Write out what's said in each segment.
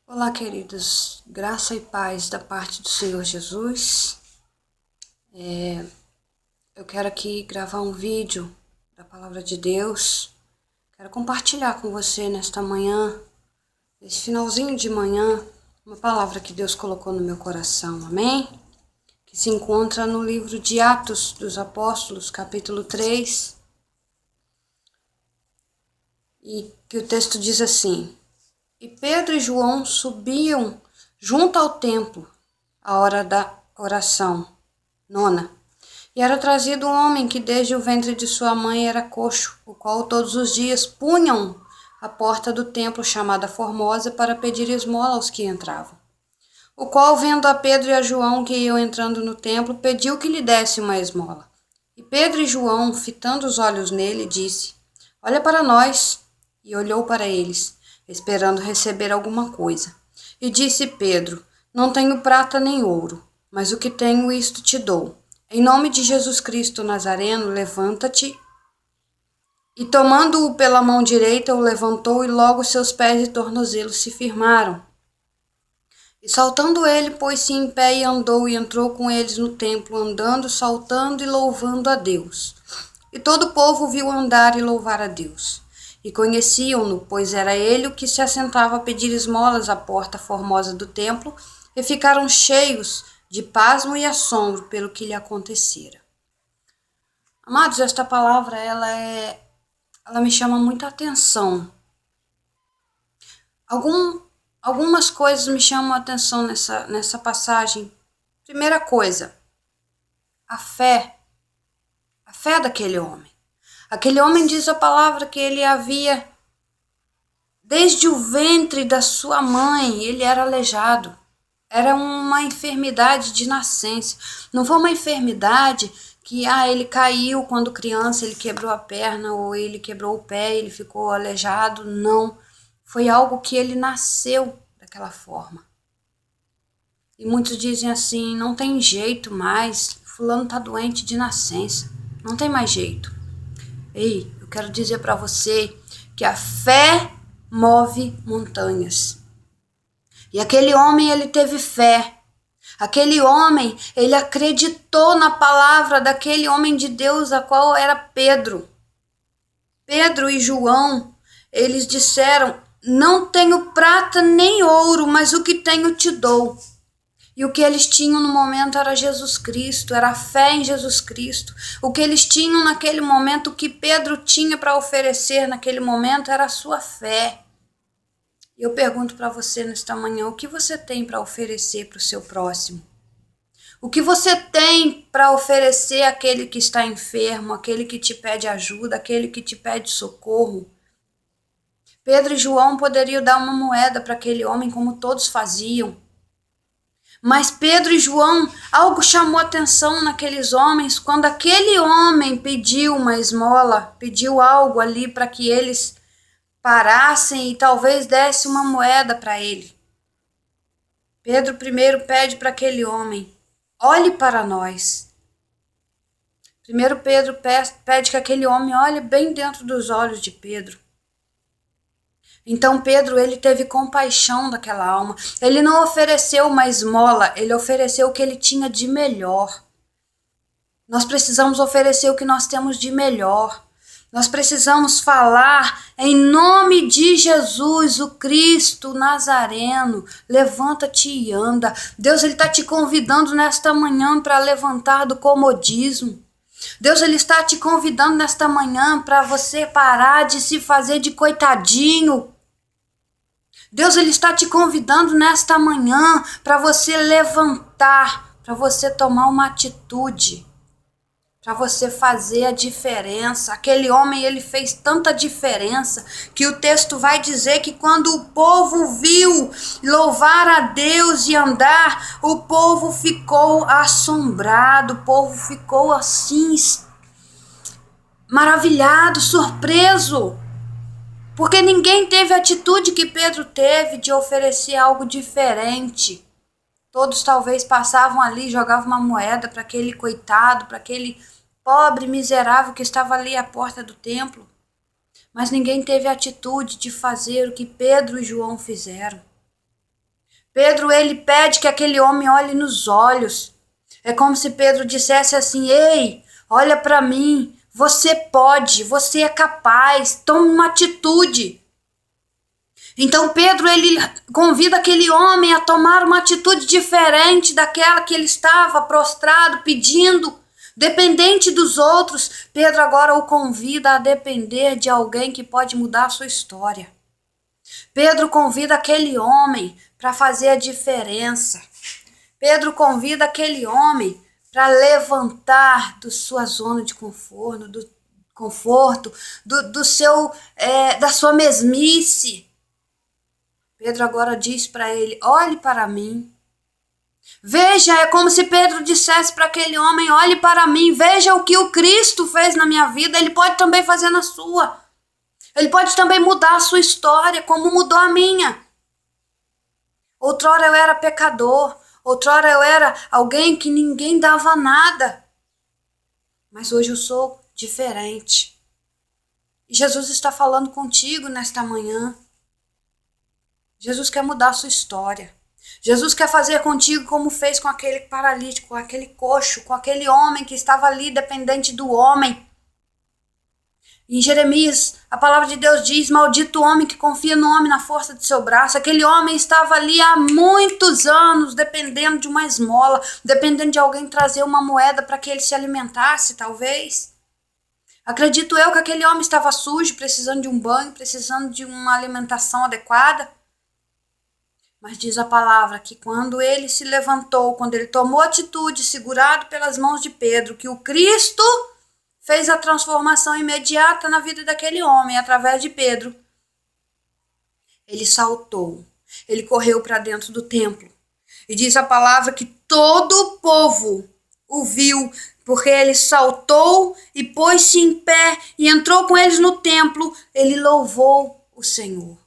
Olá, queridos. Graça e paz da parte do Senhor Jesus. Eu quero aqui gravar um vídeo da Palavra de Deus. Quero compartilhar com você nesta manhã, nesse finalzinho de manhã, uma palavra que Deus colocou no meu coração. Amém? Que se encontra no livro de Atos dos Apóstolos, capítulo 3. E que o texto diz assim: E Pedro e João subiam junto ao templo, à hora da oração, nona. E era trazido um homem que desde o ventre de sua mãe era coxo, o qual todos os dias punham à porta do templo chamada Formosa para pedir esmola aos que entravam. O qual, vendo a Pedro e a João que iam entrando no templo, pediu que lhe desse uma esmola. E Pedro e João, fitando os olhos nele, disse: Olha para nós. E olhou para eles, esperando receber alguma coisa. E disse Pedro: Não tenho prata nem ouro, mas o que tenho isto te dou. Em nome de Jesus Cristo Nazareno, levanta-te. E tomando-o pela mão direita, o levantou, e logo seus pés e tornozelos se firmaram. E saltando ele, pôs-se em pé e andou, e entrou com eles no templo, andando, saltando e louvando a Deus. E todo o povo viu andar e louvar a Deus. E conheciam-no, pois era ele o que se assentava a pedir esmolas à porta formosa do templo, e ficaram cheios de pasmo e assombro pelo que lhe acontecera. Amados, esta palavra, ela me chama muita atenção. Algumas coisas me chamam a atenção nessa passagem. Primeira coisa, a fé daquele homem. Aquele homem, diz a palavra, que ele havia, desde o ventre da sua mãe, ele era aleijado. Era uma enfermidade de nascença. Não foi uma enfermidade que ele caiu quando criança, ele quebrou a perna ou ele quebrou o pé, ele ficou aleijado. Não. Foi algo que ele nasceu daquela forma. E muitos dizem assim: não tem jeito mais, fulano está doente de nascença, não tem mais jeito. Ei, eu quero dizer para você que a fé move montanhas. E aquele homem, ele teve fé. Aquele homem, ele acreditou na palavra daquele homem de Deus, a qual era Pedro. Pedro e João, eles disseram: Não tenho prata nem ouro, mas o que tenho te dou. E o que eles tinham no momento era Jesus Cristo, era a fé em Jesus Cristo. O que eles tinham naquele momento, o que Pedro tinha para oferecer naquele momento era a sua fé. E eu pergunto para você nesta manhã: o que você tem para oferecer para o seu próximo? O que você tem para oferecer àquele que está enfermo, àquele que te pede ajuda, àquele que te pede socorro? Pedro e João poderiam dar uma moeda para aquele homem, como todos faziam. Mas Pedro e João, algo chamou atenção naqueles homens, quando aquele homem pediu uma esmola, pediu algo ali para que eles parassem e talvez desse uma moeda para ele. Pedro primeiro pede para aquele homem: olhe para nós. Primeiro Pedro pede que aquele homem olhe bem dentro dos olhos de Pedro. Então Pedro, ele teve compaixão daquela alma. Ele não ofereceu uma esmola, ele ofereceu o que ele tinha de melhor. Nós precisamos oferecer o que nós temos de melhor. Nós precisamos falar em nome de Jesus, o Cristo Nazareno. Levanta-te e anda. Deus, ele está te convidando nesta manhã para levantar do comodismo. Deus, ele está te convidando nesta manhã para você parar de se fazer de coitadinho. Deus, ele está te convidando nesta manhã para você levantar, para você tomar uma atitude, para você fazer a diferença. Aquele homem, ele fez tanta diferença que o texto vai dizer que quando o povo viu louvar a Deus e andar, o povo ficou assombrado, o povo ficou assim, maravilhado, surpreso. Porque ninguém teve a atitude que Pedro teve de oferecer algo diferente. Todos talvez passavam ali, jogavam uma moeda para aquele coitado, para aquele pobre miserável que estava ali à porta do templo. Mas ninguém teve a atitude de fazer o que Pedro e João fizeram. Pedro, ele pede que aquele homem olhe nos olhos. É como se Pedro dissesse assim: ei, olha para mim, você pode, você é capaz, tome uma atitude. Então Pedro, ele convida aquele homem a tomar uma atitude diferente daquela que ele estava prostrado, pedindo, dependente dos outros. Pedro agora o convida a depender de alguém que pode mudar a sua história. Pedro convida aquele homem para fazer a diferença. Pedro convida aquele homem para levantar da sua zona de conforto, da sua mesmice. Pedro agora diz para ele: olhe para mim. Veja, é como se Pedro dissesse para aquele homem: olhe para mim, veja o que o Cristo fez na minha vida, ele pode também fazer na sua. Ele pode também mudar a sua história, como mudou a minha. Outrora eu era pecador, outrora eu era alguém que ninguém dava nada. Mas hoje eu sou diferente. E Jesus está falando contigo nesta manhã. Jesus quer mudar a sua história. Jesus quer fazer contigo como fez com aquele paralítico, com aquele coxo, com aquele homem que estava ali dependente do homem. Em Jeremias, a palavra de Deus diz: maldito o homem que confia no homem na força de seu braço. Aquele homem estava ali há muitos anos, dependendo de uma esmola, dependendo de alguém trazer uma moeda para que ele se alimentasse, talvez. Acredito eu que aquele homem estava sujo, precisando de um banho, precisando de uma alimentação adequada. Mas diz a palavra que quando ele se levantou, quando ele tomou atitude, segurado pelas mãos de Pedro, que o Cristo fez a transformação imediata na vida daquele homem, através de Pedro. Ele saltou, ele correu para dentro do templo. E diz a palavra que todo o povo o viu, porque ele saltou e pôs-se em pé e entrou com eles no templo. Ele louvou o Senhor.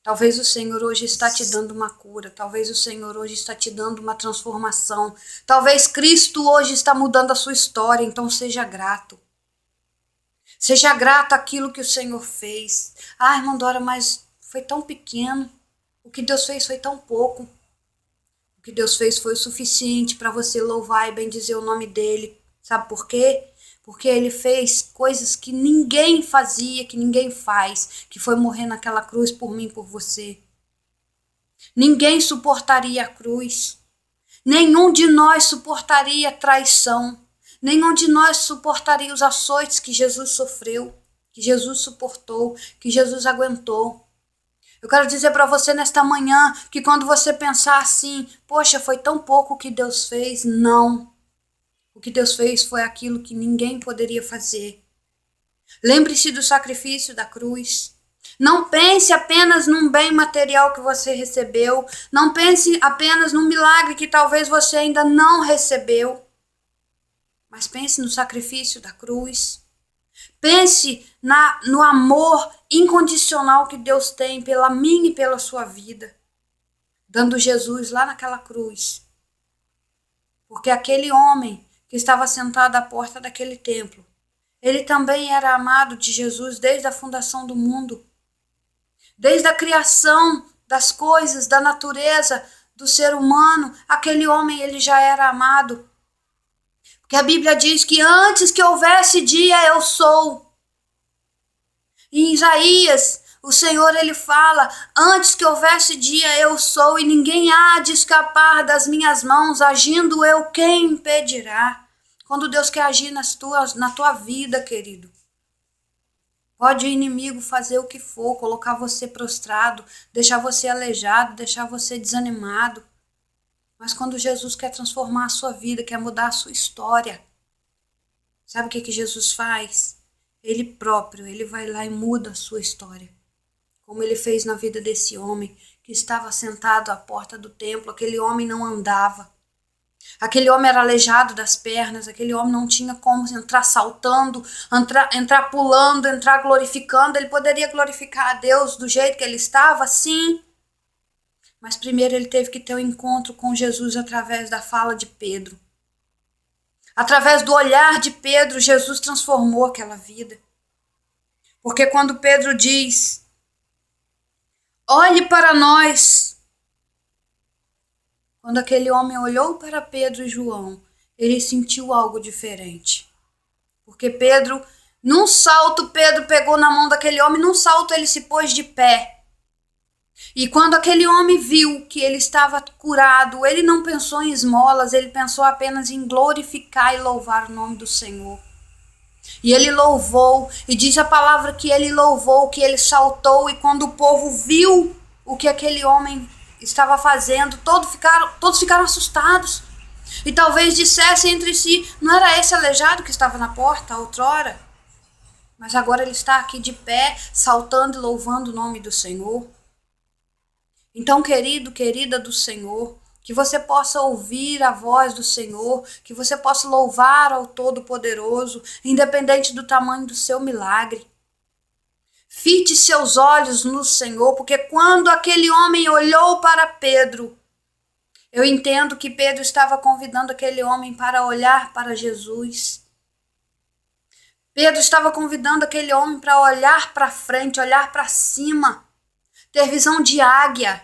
Talvez o Senhor hoje está te dando uma cura. Talvez o Senhor hoje está te dando uma transformação. Talvez Cristo hoje está mudando a sua história. Então seja grato. Seja grato àquilo que o Senhor fez. Ah, irmã Dora, mas foi tão pequeno. O que Deus fez foi tão pouco. O que Deus fez foi o suficiente para você louvar e bendizer o nome dele. Sabe por quê? Porque ele fez coisas que ninguém fazia, que ninguém faz, que foi morrer naquela cruz por mim, por você. Ninguém suportaria a cruz. Nenhum de nós suportaria a traição. Nenhum de nós suportaria os açoites que Jesus sofreu, que Jesus suportou, que Jesus aguentou. Eu quero dizer para você nesta manhã que quando você pensar assim, poxa, foi tão pouco que Deus fez, não. O que Deus fez foi aquilo que ninguém poderia fazer. Lembre-se do sacrifício da cruz. Não pense apenas num bem material que você recebeu. Não pense apenas num milagre que talvez você ainda não recebeu. Mas pense no sacrifício da cruz. Pense no amor incondicional que Deus tem pela minha e pela sua vida. Dando Jesus lá naquela cruz. Porque aquele homem que estava sentado à porta daquele templo, ele também era amado de Jesus desde a fundação do mundo. Desde a criação das coisas, da natureza, do ser humano, aquele homem ele já era amado. Porque a Bíblia diz que antes que houvesse dia eu sou. Em Isaías, o Senhor ele fala: antes que houvesse dia eu sou e ninguém há de escapar das minhas mãos, agindo eu, quem impedirá? Quando Deus quer agir na tua vida, querido, pode o inimigo fazer o que for, colocar você prostrado, deixar você aleijado, deixar você desanimado. Mas quando Jesus quer transformar a sua vida, quer mudar a sua história, sabe o que Jesus faz? Ele próprio, ele vai lá e muda a sua história. Como ele fez na vida desse homem que estava sentado à porta do templo. Aquele homem não andava. Aquele homem era aleijado das pernas. Aquele homem não tinha como entrar saltando, entrar pulando, entrar glorificando. Ele poderia glorificar a Deus do jeito que ele estava, sim. Mas primeiro ele teve que ter um encontro com Jesus através da fala de Pedro. Através do olhar de Pedro, Jesus transformou aquela vida. Porque quando Pedro diz: olhe para nós, Quando aquele homem olhou para Pedro e João, ele sentiu algo diferente. Porque Pedro, num salto, Pedro pegou na mão daquele homem, num salto ele se pôs de pé. E quando aquele homem viu que ele estava curado, ele não pensou em esmolas, ele pensou apenas em glorificar e louvar o nome do Senhor. E ele louvou, e diz a palavra que ele louvou, que ele saltou, e quando o povo viu o que aquele homem estava fazendo, todos ficaram assustados. E talvez dissessem entre si, não era esse aleijado que estava na porta outrora? Mas agora ele está aqui de pé, saltando e louvando o nome do Senhor. Então, querido, querida do Senhor, que você possa ouvir a voz do Senhor, que você possa louvar ao Todo-Poderoso, independente do tamanho do seu milagre. Fite seus olhos no Senhor, porque quando aquele homem olhou para Pedro, eu entendo que Pedro estava convidando aquele homem para olhar para Jesus. Pedro estava convidando aquele homem para olhar para frente, olhar para cima, ter visão de águia,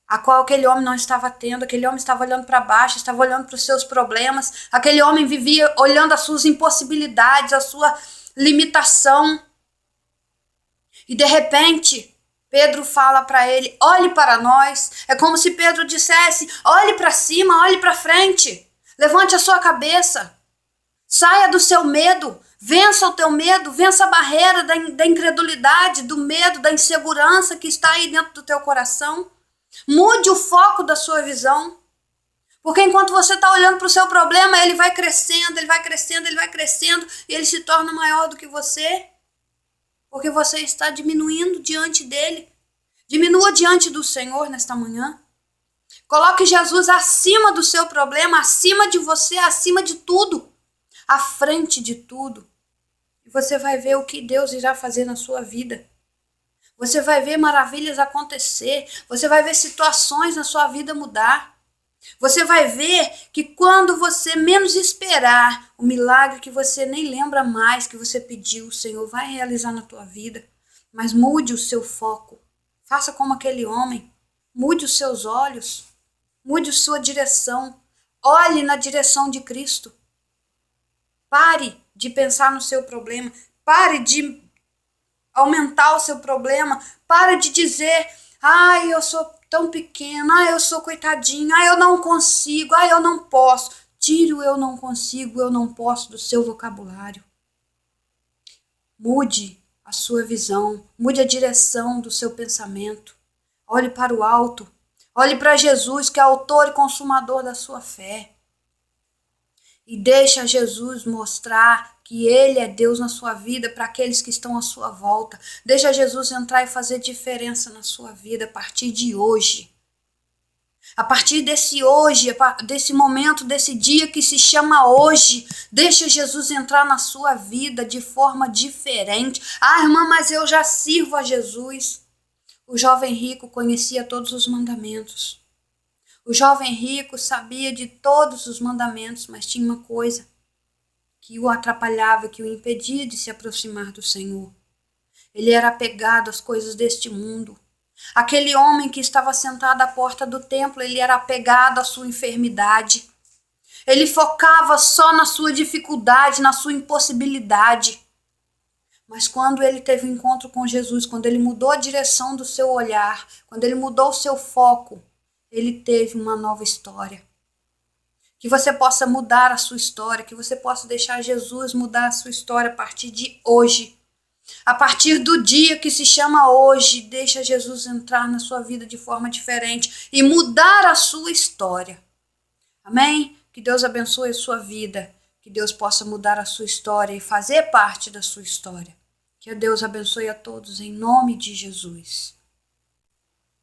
a qual aquele homem não estava tendo. Aquele homem estava olhando para baixo, estava olhando para os seus problemas. Aquele homem vivia olhando as suas impossibilidades, a sua limitação. E de repente, Pedro fala para ele, olhe para nós. É como se Pedro dissesse, olhe para cima, olhe para frente. Levante a sua cabeça. Saia do seu medo. Vença o teu medo, vença a barreira da incredulidade, do medo, da insegurança que está aí dentro do teu coração. Mude o foco da sua visão. Porque enquanto você está olhando para o seu problema, ele vai crescendo, ele vai crescendo, ele vai crescendo, e ele se torna maior do que você. Porque você está diminuindo diante dele. Diminua diante do Senhor nesta manhã. Coloque Jesus acima do seu problema, acima de você, acima de tudo, à frente de tudo. E você vai ver o que Deus irá fazer na sua vida. Você vai ver maravilhas acontecer. Você vai ver situações na sua vida mudar. Você vai ver que quando você menos esperar, o milagre que você nem lembra mais que você pediu, o Senhor vai realizar na tua vida. Mas mude o seu foco. Faça como aquele homem. Mude os seus olhos. Mude a sua direção. Olhe na direção de Cristo. Pare de pensar no seu problema. Pare de aumentar o seu problema. Pare de dizer, ai, eu sou tão pequeno, ai, eu sou coitadinho, ai, eu não consigo, ai, eu não posso. Tire o eu não consigo, eu não posso do seu vocabulário. Mude a sua visão, mude a direção do seu pensamento. Olhe para o alto, olhe para Jesus, que é autor e consumador da sua fé. E deixa Jesus mostrar que Ele é Deus na sua vida para aqueles que estão à sua volta. Deixa Jesus entrar e fazer diferença na sua vida a partir de hoje. A partir desse hoje, desse momento, desse dia que se chama hoje, deixa Jesus entrar na sua vida de forma diferente. Ah, irmã, mas eu já sirvo a Jesus. O jovem rico conhecia todos os mandamentos. O jovem rico sabia de todos os mandamentos, mas tinha uma coisa que o atrapalhava, que o impedia de se aproximar do Senhor. Ele era apegado às coisas deste mundo. Aquele homem que estava sentado à porta do templo, ele era apegado à sua enfermidade. Ele focava só na sua dificuldade, na sua impossibilidade. Mas quando ele teve um encontro com Jesus, quando ele mudou a direção do seu olhar, quando ele mudou o seu foco, ele teve uma nova história. Que você possa mudar a sua história, que você possa deixar Jesus mudar a sua história a partir de hoje. A partir do dia que se chama hoje, deixa Jesus entrar na sua vida de forma diferente e mudar a sua história. Amém? Que Deus abençoe a sua vida, que Deus possa mudar a sua história e fazer parte da sua história. Que Deus abençoe a todos em nome de Jesus.